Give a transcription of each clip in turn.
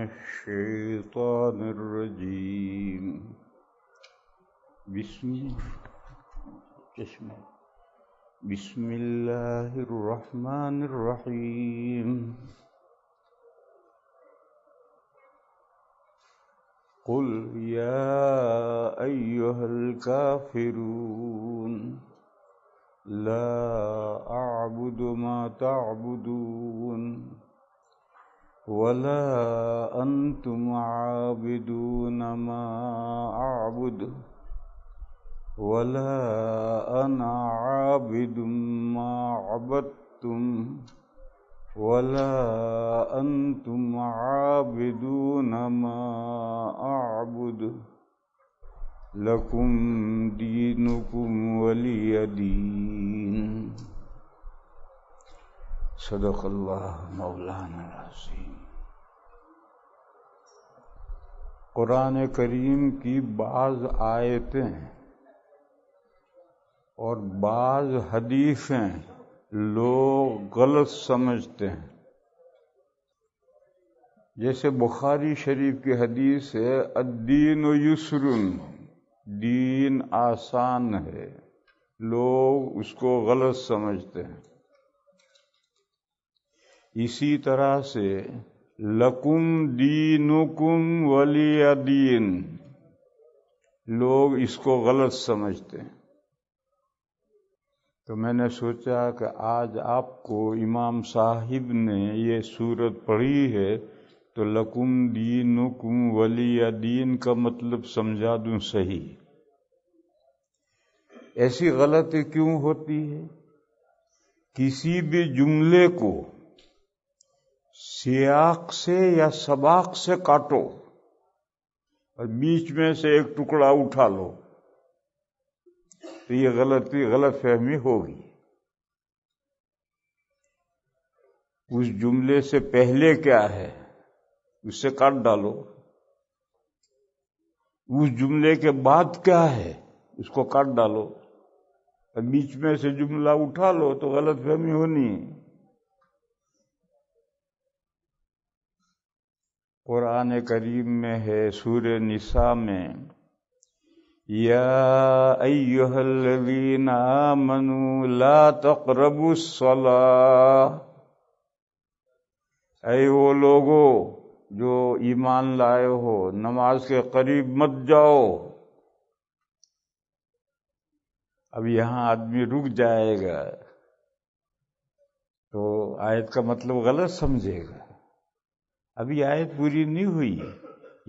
الشيطان الرجيم بسم الله الرحمن الرحيم قل يا أيها الكافرون لا أعبد ما تعبدون ولا أنتم عابدون ما أعبد ولا أنا عابد ما عبدتم ولا أنتم عابدون ما أعبد لكم دينكم ولي دين صدق اللہ مولانا العظیم۔ قرآن کریم کی بعض آیتیں اور بعض حدیثیں لوگ غلط سمجھتے ہیں۔ جیسے بخاری شریف کی حدیث ہے الدین یسر، دین آسان ہے، لوگ اس کو غلط سمجھتے ہیں۔ اسی طرح سے لکم دینکم ولی دین، لوگ اس کو غلط سمجھتے ہیں۔ تو میں نے سوچا کہ آج آپ کو امام صاحب نے یہ سورت پڑھی ہے تو لکم دینکم ولی دین کا مطلب سمجھا دوں صحیح۔ ایسی غلطی کیوں ہوتی ہے؟ کسی بھی جملے کو سیاق سے یا سباق سے کاٹو اور بیچ میں سے ایک ٹکڑا اٹھا لو تو یہ غلط فہمی ہوگی۔ اس جملے سے پہلے کیا ہے اس سے کاٹ ڈالو، اس جملے کے بعد کیا ہے اس کو کاٹ ڈالو، اور بیچ میں سے جملہ اٹھا لو تو غلط فہمی ہونی ہے۔ قرآن کریم میں ہے سورہ نساء میں یا ایھا الذین آمنوا لا تقربوا الصلاۃ، اے وہ لوگو جو ایمان لائے ہو نماز کے قریب مت جاؤ۔ اب یہاں آدمی رک جائے گا تو آیت کا مطلب غلط سمجھے گا۔ ابھی آیت پوری نہیں ہوئی۔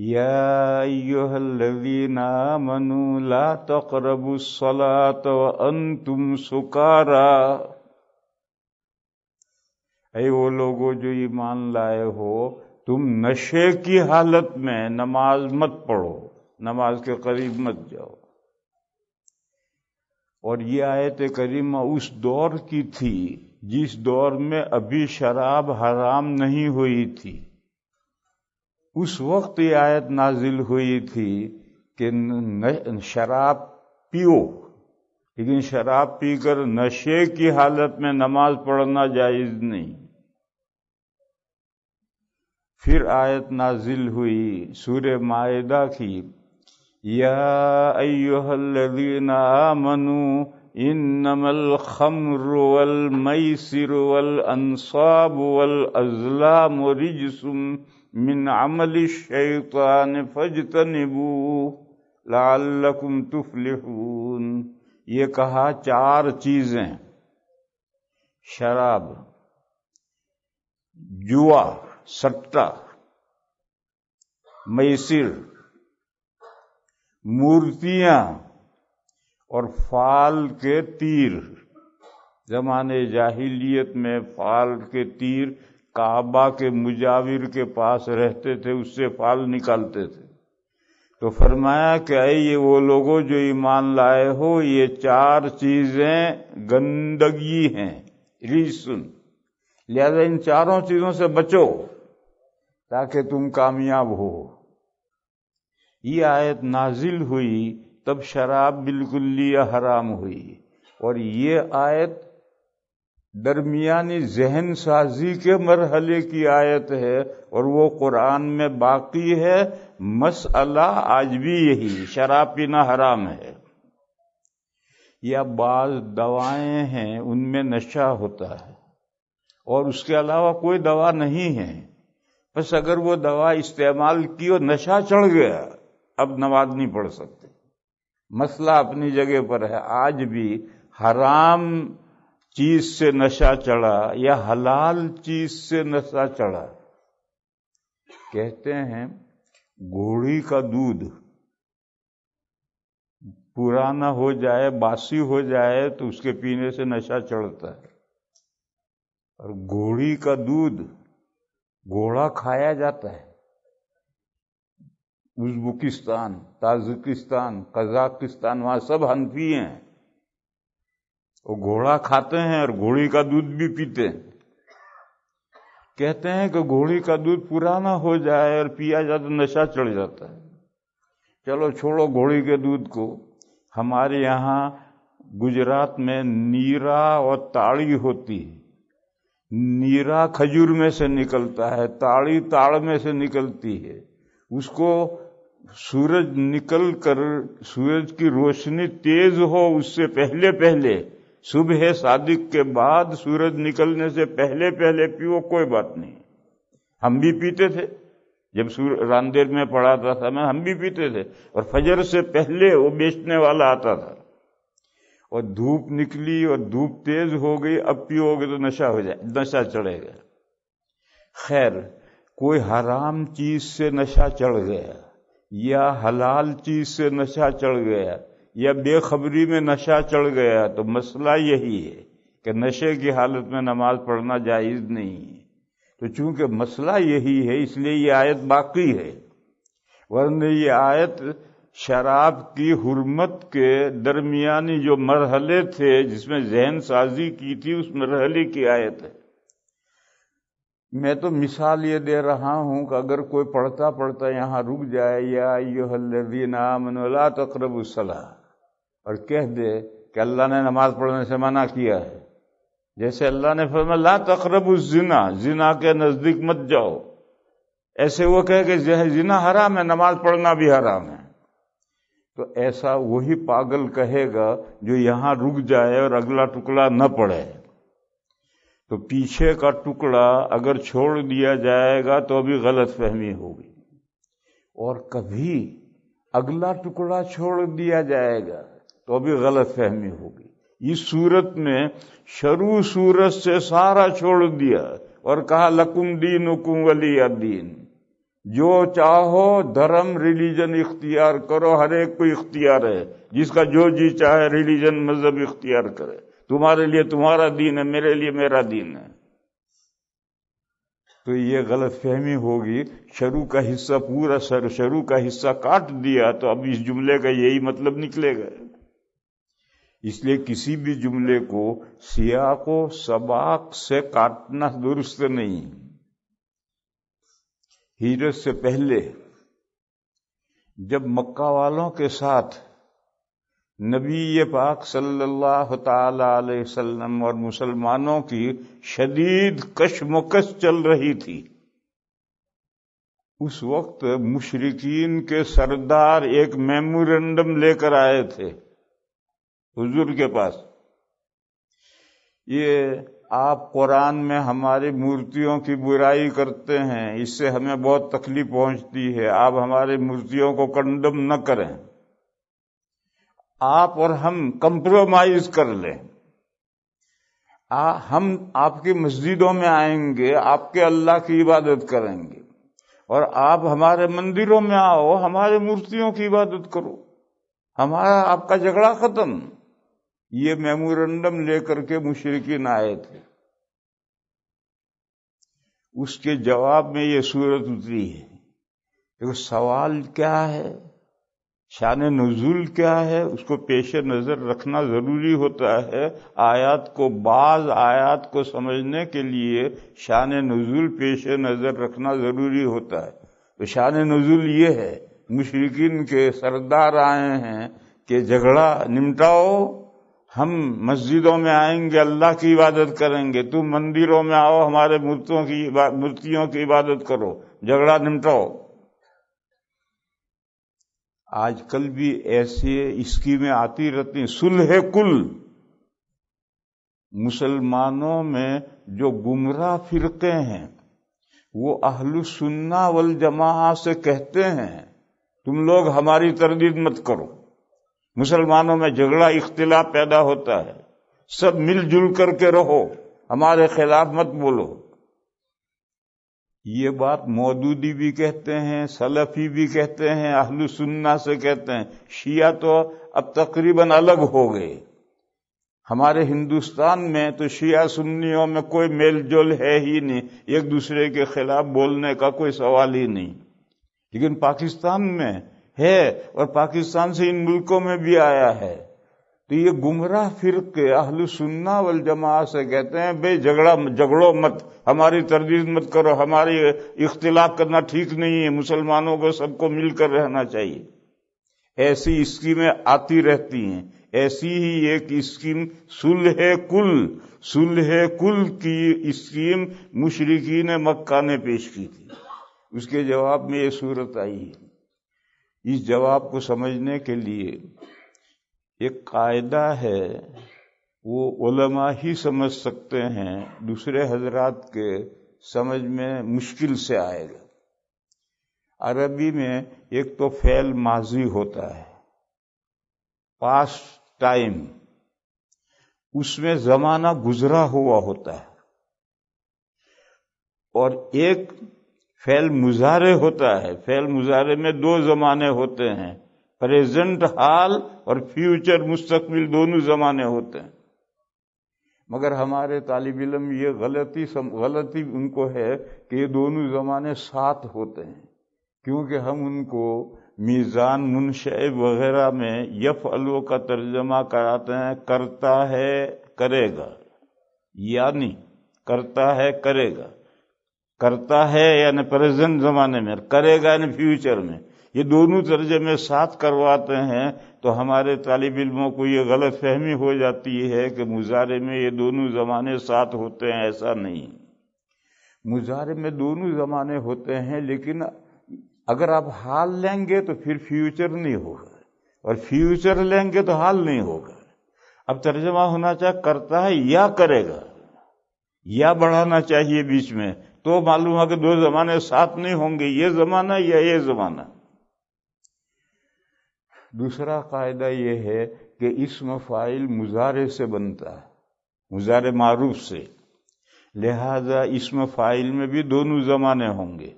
یا ایھا الذین آمنوا لا تقربوا الصلاۃ وانتم سکارا، اے وہ لوگوں جو ایمان لائے ہو تم نشے کی حالت میں نماز مت پڑھو، نماز کے قریب مت جاؤ۔ اور یہ آیت کریمہ اس دور کی تھی جس دور میں ابھی شراب حرام نہیں ہوئی تھی۔ اس وقت یہ آیت نازل ہوئی تھی کہ شراب پیو، لیکن شراب پی کر نشے کی حالت میں نماز پڑھنا جائز نہیں۔ پھر آیت نازل ہوئی سورہ مائدہ کی یا ایھا الذین آمنوا انما الخمر والمیسر والانصاب والازلام رجس من عمل الشیطان فاجتنبوہ لعلکم تفلحون۔ یہ کہا چار چیزیں، شراب، جوا، سٹہ، میسر، مورتیاں اور فال کے تیر۔ زمانے جاہلیت میں فال کے تیر کعبہ کے مجاور کے پاس رہتے تھے، اس سے فال نکالتے تھے۔ تو فرمایا کہ اے یہ وہ لوگوں جو ایمان لائے ہو یہ چار چیزیں گندگی ہیں، ریسن، لہذا ان چاروں چیزوں سے بچو تاکہ تم کامیاب ہو۔ یہ آیت نازل ہوئی تب شراب بالکلیہ حرام ہوئی، اور یہ آیت درمیانی ذہن سازی کے مرحلے کی آیت ہے، اور وہ قرآن میں باقی ہے۔ مسئلہ آج بھی یہی، شراب پینا حرام ہے، یا بعض دوائیں ہیں ان میں نشہ ہوتا ہے اور اس کے علاوہ کوئی دوا نہیں ہے، بس اگر وہ دوا استعمال کی اور نشہ چڑھ گیا اب نماز نہیں پڑھ سکتے۔ مسئلہ اپنی جگہ پر ہے، آج بھی حرام چیز سے نشہ چڑھا یا حلال چیز سے نشہ چڑھا، کہتے ہیں گھوڑی کا دودھ پرانا ہو جائے، باسی ہو جائے تو اس کے پینے سے نشہ چڑھتا ہے، اور گھوڑی کا دودھ گھوڑا کھایا جاتا ہے۔ ازبکستان، تاجکستان، قزاقستان، وہاں سب حنفی ہیں، وہ گھوڑا کھاتے ہیں اور گھوڑی کا دودھ بھی پیتے ہیں۔ کہتے ہیں کہ گھوڑی کا دودھ پرانا ہو جائے اور پیا جائے تو نشہ چڑھ جاتا ہے۔ چلو چھوڑو گھوڑی کے دودھ کو، ہمارے یہاں گجرات میں نیرا اور تاڑی ہوتی ہے۔ نیرا کھجور میں سے نکلتا ہے، تاڑی تاڑ میں سے نکلتی ہے۔ اس کو سورج نکل کر، سورج کی روشنی تیز ہو اس سے پہلے پہلے، صبح صادق کے بعد سورج نکلنے سے پہلے پہلے پیو، کوئی بات نہیں۔ ہم بھی پیتے تھے جب راندیر میں پڑھاتا تھا میں، ہم بھی پیتے تھے، اور فجر سے پہلے وہ بیچنے والا آتا تھا، اور دھوپ نکلی اور دھوپ تیز ہو گئی، اب پیو گے تو نشہ ہو جائے، نشہ چڑھے گا۔ خیر، کوئی حرام چیز سے نشہ چڑھ گیا یا حلال چیز سے نشہ چڑھ گیا یا بے خبری میں نشہ چڑھ گیا تو مسئلہ یہی ہے کہ نشے کی حالت میں نماز پڑھنا جائز نہیں ہے۔ تو چونکہ مسئلہ یہی ہے اس لیے یہ آیت باقی ہے، ورنہ یہ آیت شراب کی حرمت کے درمیانی جو مرحلے تھے جس میں ذہن سازی کی تھی اس مرحلے کی آیت ہے۔ میں تو مثال یہ دے رہا ہوں کہ اگر کوئی پڑھتا پڑھتا یہاں رک جائے، یا ایھا الذین آمنوا لا تقربوا الصلاۃ، اور کہہ دے کہ اللہ نے نماز پڑھنے سے منع کیا ہے، جیسے اللہ نے فرمایا لا تقربوا الزنا، زنا کے نزدیک مت جاؤ، ایسے وہ کہے کہ زنا حرام ہے، نماز پڑھنا بھی حرام ہے، تو ایسا وہی پاگل کہے گا جو یہاں رک جائے اور اگلا ٹکڑا نہ پڑھے۔ تو پیچھے کا ٹکڑا اگر چھوڑ دیا جائے گا تو ابھی غلط فہمی ہوگی، اور کبھی اگلا ٹکڑا چھوڑ دیا جائے گا تو ابھی غلط فہمی ہوگی۔ اس صورت میں شروع صورت سے سارا چھوڑ دیا اور کہا لکم دینکم ولی دین، جو چاہو دھرم ریلیجن اختیار کرو، ہر ایک کو اختیار ہے، جس کا جو جی چاہے ریلیجن مذہب اختیار کرے، تمہارے لیے تمہارا دین ہے، میرے لیے میرا دین ہے۔ تو یہ غلط فہمی ہوگی، شروع کا حصہ پورا شروع کا حصہ کاٹ دیا تو اب اس جملے کا یہی مطلب نکلے گا۔ اس لیے کسی بھی جملے کو سیاق و سباق سے کاٹنا درست نہیں۔ ہجرت سے پہلے جب مکہ والوں کے ساتھ نبی پاک صلی اللہ تعالی علیہ وسلم اور مسلمانوں کی شدید کشمکش چل رہی تھی، اس وقت مشرکین کے سردار ایک میمورنڈم لے کر آئے تھے حضور کے پاس، یہ آپ قرآن میں ہماری مورتیوں کی برائی کرتے ہیں، اس سے ہمیں بہت تکلیف پہنچتی ہے، آپ ہماری مورتیوں کو کنڈم نہ کریں، آپ اور ہم کمپرومائز کر لیں، ہم آپ کی مسجدوں میں آئیں گے، آپ کے اللہ کی عبادت کریں گے، اور آپ ہمارے مندروں میں آؤ، ہمارے مورتیوں کی عبادت کرو، ہمارا آپ کا جھگڑا ختم۔ یہ میمورنڈم لے کر کے مشرکین آئے تھے۔ اس کے جواب میں یہ سورت اتری ہے۔ دیکھو سوال کیا ہے، شان نزول کیا ہے، اس کو پیش نظر رکھنا ضروری ہوتا ہے۔ آیات کو، بعض آیات کو سمجھنے کے لیے شان نزول پیش نظر رکھنا ضروری ہوتا ہے۔ تو شان نزول یہ ہے، مشرکین کے سردار آئے ہیں کہ جھگڑا نمٹاؤ، ہم مسجدوں میں آئیں گے اللہ کی عبادت کریں گے، تم مندروں میں آؤ ہمارے مورتیوں کی عبادت کرو، جھگڑا نمٹاؤ۔ آج کل بھی ایسے اسکیمیں آتی رہتی ہیں۔ صلح کل، مسلمانوں میں جو گمراہ فرقے ہیں وہ اہل السنہ والجماعہ سے کہتے ہیں تم لوگ ہماری تردید مت کرو، مسلمانوں میں جھگڑا اختلاف پیدا ہوتا ہے، سب مل جل کر کے رہو، ہمارے خلاف مت بولو۔ یہ بات مودودی بھی کہتے ہیں، سلفی بھی کہتے ہیں، اہل السنہ سے کہتے ہیں۔ شیعہ تو اب تقریباً الگ ہو گئے۔ ہمارے ہندوستان میں تو شیعہ سنیوں میں کوئی میل جول ہے ہی نہیں، ایک دوسرے کے خلاف بولنے کا کوئی سوال ہی نہیں، لیکن پاکستان میں ہے، اور پاکستان سے ان ملکوں میں بھی آیا ہے۔ تو یہ گمراہ فرقے اہل سنہ والجماعہ سے کہتے ہیں بھئی جھگڑو مت، ہماری تردید مت کرو، ہماری اختلاف کرنا ٹھیک نہیں ہے، مسلمانوں کو سب کو مل کر رہنا چاہیے۔ ایسی اسکیمیں آتی رہتی ہیں۔ ایسی ہی ایک اسکیم صلح کل کی اسکیم مشرکین مکہ نے پیش کی تھی، اس کے جواب میں یہ صورت آئی ہے۔ اس جواب کو سمجھنے کے لیے ایک قاعدہ ہے، وہ علماء ہی سمجھ سکتے ہیں، دوسرے حضرات کے سمجھ میں مشکل سے آئے گا۔ عربی میں ایک تو فعل ماضی ہوتا ہے، پاسٹ ٹائم، اس میں زمانہ گزرا ہوا ہوتا ہے، اور ایک فعل مضارع ہوتا ہے۔ فعل مضارع میں دو زمانے ہوتے ہیں، پریزنٹ حال اور فیوچر مستقبل، دونوں زمانے ہوتے ہیں۔ مگر ہمارے طالب علم یہ غلطی ان کو ہے کہ یہ دونوں زمانے ساتھ ہوتے ہیں، کیونکہ ہم ان کو میزان منشئ وغیرہ میں یفعلو کا ترجمہ کراتے ہیں، کرتا ہے کرے گا، یعنی کرتا ہے کرے گا، کرتا ہے یعنی پریزنٹ زمانے میں، کرے گا یعنی فیوچر میں۔ یہ دونوں ترجمے ساتھ کرواتے ہیں، تو ہمارے طالب علموں کو یہ غلط فہمی ہو جاتی ہے کہ مضارع میں یہ دونوں زمانے ساتھ ہوتے ہیں۔ ایسا نہیں، مضارع میں دونوں زمانے ہوتے ہیں، لیکن اگر آپ حال لیں گے تو پھر فیوچر نہیں ہوگا، اور فیوچر لیں گے تو حال نہیں ہوگا۔ اب ترجمہ ہونا چاہے کرتا ہے یا کرے گا، یا بڑھانا چاہیے بیچ میں، تو معلوم ہے کہ دو زمانے ساتھ نہیں ہوں گے، یہ زمانہ یا یہ زمانہ۔ دوسرا قاعدہ یہ ہے کہ اسم فاعل مضارع سے بنتا ہے، مضارع معروف سے، لہذا اسم فاعل میں بھی دونوں زمانے ہوں گے،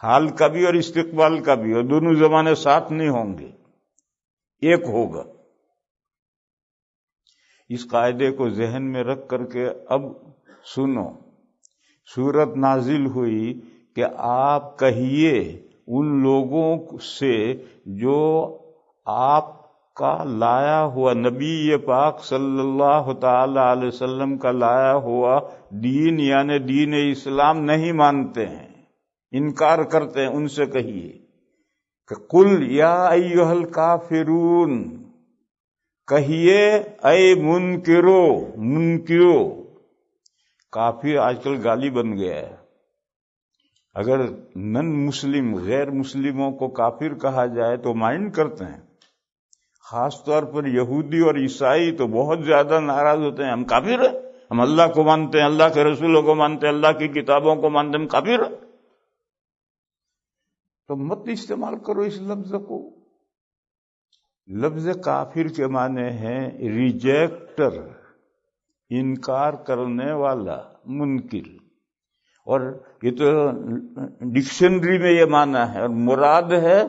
حال کا بھی اور استقبال کا بھی، اور دونوں زمانے ساتھ نہیں ہوں گے، ایک ہوگا۔ اس قاعدے کو ذہن میں رکھ کر کے اب سنو، سورت نازل ہوئی کہ آپ کہیے ان لوگوں سے جو آپ کا لایا ہوا، نبی پاک صلی اللہ تعالی علیہ وسلم کا لایا ہوا دین یعنی دین اسلام نہیں مانتے ہیں، انکار کرتے ہیں، ان سے کہیے کہ قل یا ایھا الکافرون، کہیے اے منکرو۔ کافر آج کل گالی بن گیا ہے، اگر نن مسلم غیر مسلموں کو کافر کہا جائے تو مائنڈ کرتے ہیں، خاص طور پر یہودی اور عیسائی تو بہت زیادہ ناراض ہوتے ہیں، ہم کافر ہیں، ہم اللہ کو مانتے ہیں، اللہ کے رسولوں کو مانتے ہیں، اللہ کی کتابوں کو مانتے ہیں، ہم کافر ہیں۔ تو مت استعمال کرو اس لفظ کو۔ لفظ کافر کے معنی ہے ریجیکٹر، انکار کرنے والا، منکر، اور یہ تو ڈکشنری میں یہ معنی ہے، اور مراد ہے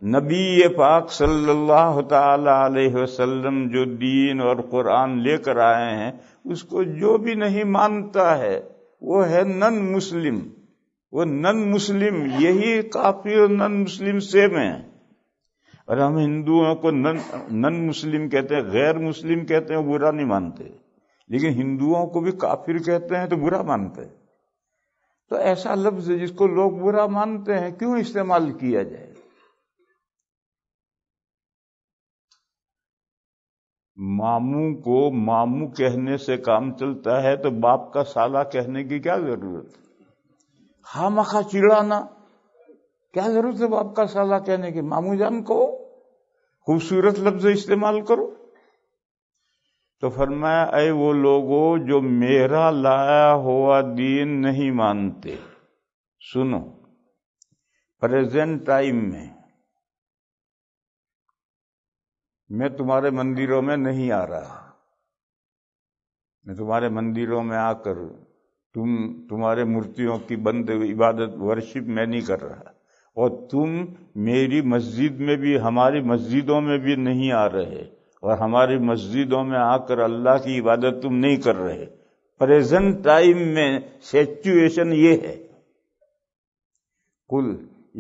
نبی پاک صلی اللہ تعالی علیہ وسلم جو دین اور قرآن لے کر آئے ہیں، اس کو جو بھی نہیں مانتا ہے وہ ہے نن مسلم۔ وہ نن مسلم، یہی کافر اور نن مسلم سیم ہیں، اور ہم ہندوؤں کو نن مسلم کہتے ہیں، غیر مسلم کہتے ہیں، برا نہیں مانتے، لیکن ہندوؤں کو بھی کافر کہتے ہیں تو برا مانتے ہیں۔ تو ایسا لفظ جس کو لوگ برا مانتے ہیں کیوں استعمال کیا جائے؟ ماموں کو ماموں کہنے سے کام چلتا ہے تو باپ کا سالہ کہنے کی کیا ضرورت ہے؟ خواہ مخواہ چڑانا، کیا ضرورت ہے باپ کا سالہ کہنے کی؟ ماموں جان کو خوبصورت لفظ استعمال کرو۔ تو فرمایا اے وہ لوگوں جو میرا لایا ہوا دین نہیں مانتے، سنو، پریزنٹ ٹائم میں تمہارے مندروں میں نہیں آ رہا، میں تمہارے مندروں میں آ کر تمہارے مورتیوں کی بند عبادت ورشپ میں نہیں کر رہا، اور تم میری مسجد میں بھی، ہماری مسجدوں میں بھی نہیں آ رہے، اور ہماری مسجدوں میں آ کر اللہ کی عبادت تم نہیں کر رہے۔ پریزنٹ ٹائم میں سچویشن یہ ہے۔ قل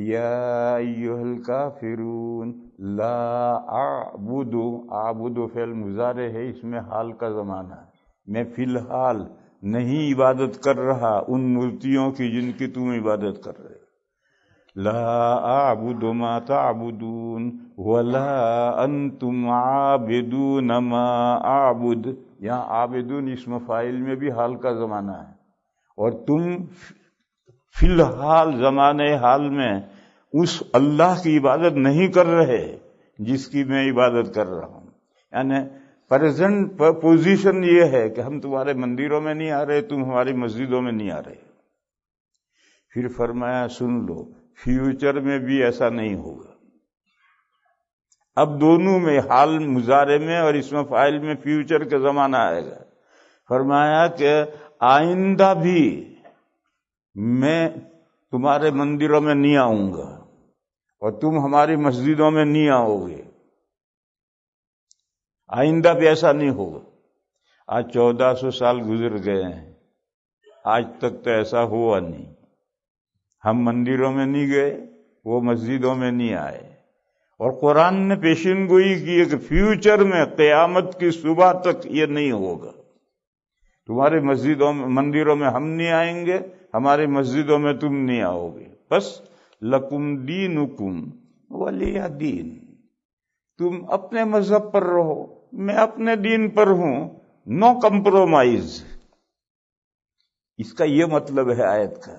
یا ایھا الکافرون لا اعبد، اعبد فعل مضارع ہے، اس میں حال کا زمانہ ہے، میں فی الحال نہیں عبادت کر رہا ان مورتیوں کی جن کی تم عبادت کر رہے۔ لا اعبد ما تعبدون ولا انتم عابدون ما اعبد، یہاں عابدون اسم فاعل میں بھی حال کا زمانہ ہے، اور تم فی الحال زمانے حال میں اس اللہ کی عبادت نہیں کر رہے جس کی میں عبادت کر رہا ہوں۔ یعنی پریزنٹ پوزیشن یہ ہے کہ ہم تمہارے مندروں میں نہیں آ رہے، تم ہماری مسجدوں میں نہیں آ رہے۔ پھر فرمایا سن لو، فیوچر میں بھی ایسا نہیں ہوگا۔ اب دونوں میں، حال مضارع میں اور اسم فاعل میں فیوچر کا زمانہ آئے گا۔ فرمایا کہ آئندہ بھی میں تمہارے مندروں میں نہیں آؤں گا اور تم ہماری مسجدوں میں نہیں آؤ گے، آئندہ بھی ایسا نہیں ہوگا۔ آج 1400 سال گزر گئے ہیں، آج تک تو ایسا ہوا نہیں۔ ہم مندروں میں نہیں گئے، وہ مسجدوں میں نہیں آئے، اور قرآن نے پیشین گوئی کی ہے کہ فیوچر میں قیامت کی صبح تک یہ نہیں ہوگا۔ تمہاری مسجدوں میں، مندروں میں ہم نہیں آئیں گے، ہماری مسجدوں میں تم نہیں آؤ گے، بس لکم دینکم ولی دین، تم اپنے مذہب پر رہو، میں اپنے دین پر ہوں، نو کمپرومائز۔ اس کا یہ مطلب ہے آیت کا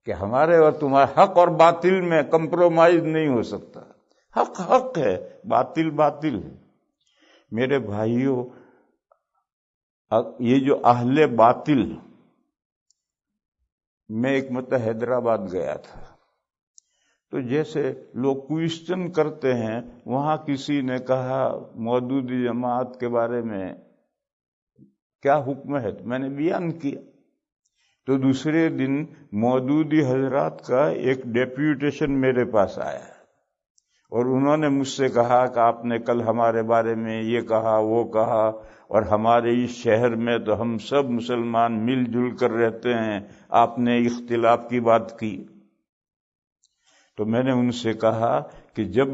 کہ ہمارے اور تمہارے حق اور باطل میں کمپرومائز نہیں ہو سکتا۔ حق حق ہے، باطل باطل ہے۔ میرے بھائیوں، یہ جو اہل باطل، میں ایک مرتبہ حیدرآباد گیا تھا، تو جیسے لوگ کوئسچن کرتے ہیں، وہاں کسی نے کہا مودودی جماعت کے بارے میں کیا حکم ہے، تو میں نے بیان کیا۔ تو دوسرے دن مودودی حضرات کا ایک ڈیپوٹیشن میرے پاس آیا، اور انہوں نے مجھ سے کہا کہ آپ نے کل ہمارے بارے میں یہ کہا وہ کہا، اور ہمارے اس شہر میں تو ہم سب مسلمان مل جل کر رہتے ہیں، آپ نے اختلاف کی بات کی۔ تو میں نے ان سے کہا کہ جب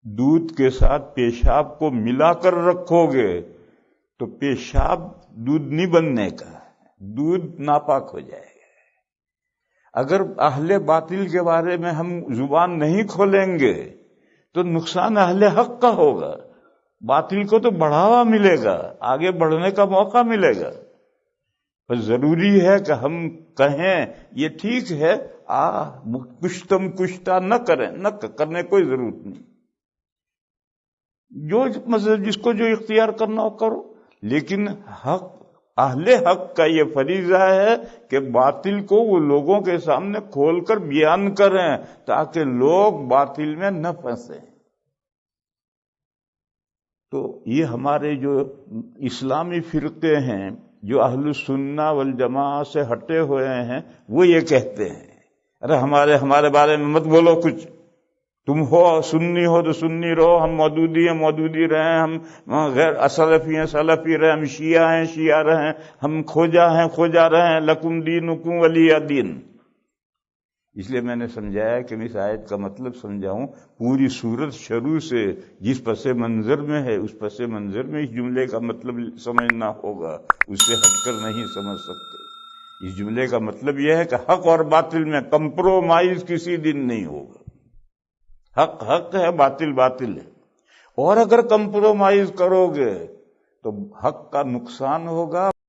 دودھ کے ساتھ پیشاب کو ملا کر رکھو گے تو پیشاب دودھ نہیں بننے کا، دودھ ناپاک ہو جائے گا۔ اگر اہل باطل کے بارے میں ہم زبان نہیں کھولیں گے تو نقصان اہل حق کا ہوگا، باطل کو تو بڑھاوا ملے گا، آگے بڑھنے کا موقع ملے گا۔ بس ضروری ہے کہ ہم کہیں یہ ٹھیک ہے، کشتم کشتا نہ کریں، نہ کرنے کوئی ضرورت نہیں، جو مذہب جس کو جو اختیار کرنا ہو کرو، لیکن حق، اہل حق کا یہ فریضہ ہے کہ باطل کو وہ لوگوں کے سامنے کھول کر بیان کریں تاکہ لوگ باطل میں نہ پھنسیں۔ تو یہ ہمارے جو اسلامی فرقے ہیں جو اہل السنہ والجماعہ سے ہٹے ہوئے ہیں، وہ یہ کہتے ہیں ارے ہمارے بارے میں مت بولو کچھ، تم ہو سنی ہو تو سنی رہو، ہم مودودی ہیں مودودی رہیں، ہم غیر سلفی ہیں سلفی رہیں، ہم شیعہ ہیں شیعہ رہیں، ہم کھوجا ہیں کھوجا رہیں، لکم دینکم ولی دین۔ اس لیے میں نے سمجھایا کہ میں اس آیت کا مطلب سمجھاؤں، پوری صورت شروع سے جس پس منظر میں ہے اس پس منظر میں اس جملے کا مطلب سمجھنا ہوگا، اس سے ہٹ کر نہیں سمجھ سکتے۔ اس جملے کا مطلب یہ ہے کہ حق اور باطل میں کمپرومائز کسی دن نہیں ہوگا، حق حق ہے باطل باطل ہے، اور اگر کمپرومائز کرو گے تو حق کا نقصان ہوگا.